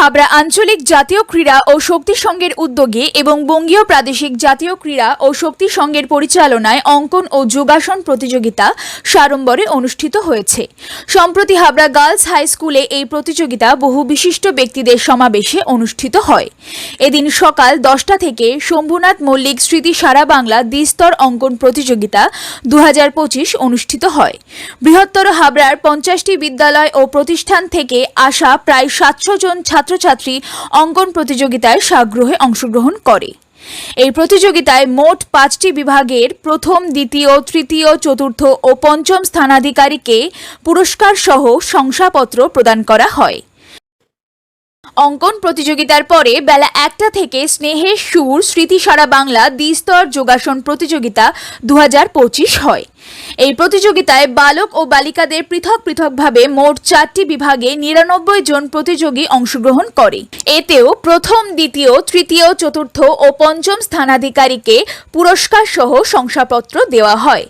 হাবড়া আঞ্চলিক জাতীয় ক্রীড়া ও শক্তি সংঘের উদ্যোগে এবং বঙ্গীয় প্রাদেশিক জাতীয় ক্রীড়া ও শক্তি সংঘের পরিচালনায় অঙ্কন ও যোগাসন প্রতিযোগিতা সাড়ম্বরে অনুষ্ঠিত হয়েছে। সম্প্রতি হাবড়া গার্লস হাই স্কুলে এই প্রতিযোগিতা বহু বিশিষ্ট ব্যক্তিদের সমাবেশে অনুষ্ঠিত হয়। এদিন সকাল 10টা থেকে শম্ভুনাথ মল্লিক স্মৃতি সারা বাংলা দ্বিস্তর অঙ্কন প্রতিযোগিতা 2025 অনুষ্ঠিত হয়। বৃহত্তর হাবড়ার 50টি বিদ্যালয় ও প্রতিষ্ঠান থেকে আসা প্রায় 700 জন ছাত্রছাত্রী অঙ্কন প্রতিযোগিতায় সাগ্রহে অংশগ্রহণ করে। এই প্রতিযোগিতায় মোট 5টি বিভাগের প্রথম, দ্বিতীয়, তৃতীয়, চতুর্থ ও পঞ্চম স্থানাধিকারীকে পুরস্কার সহ শংসাপত্র প্রদান করা হয়। অঙ্কন প্রতিযোগিতার পরে বেলা 1টা থেকে স্নেহের সুর স্মৃতি সারা বাংলা দ্বিস্তর যোগাসন প্রতিযোগিতা 2025 হয়। এই প্রতিযোগিতায় বালক ও বালিকাদের পৃথক পৃথকভাবে মোট 4টি বিভাগে 99 জন প্রতিযোগী অংশগ্রহণ করে। এতেও প্রথম, দ্বিতীয়, তৃতীয়, চতুর্থ ও পঞ্চম স্থানাধিকারীকে পুরস্কার সহ শংসাপত্র দেওয়া হয়।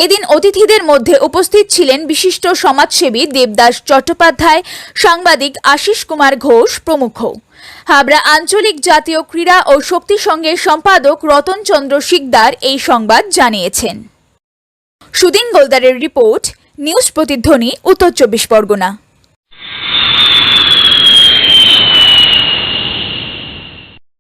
এদিন অতিথিদের মধ্যে উপস্থিত ছিলেন বিশিষ্ট সমাজসেবী দেবদাস চট্টোপাধ্যায়, সাংবাদিক আশিস কুমার ঘোষ প্রমুখ। হাবড়া আঞ্চলিক জাতীয় ক্রীড়া ও শক্তি সংঘের সম্পাদক রতন চন্দ্র শিকদার এই সংবাদ জানিয়েছেন। সুদিন গোলদারের রিপোর্ট, নিউজ প্রতিধ্বনি, উত্তর 24 পরগনা।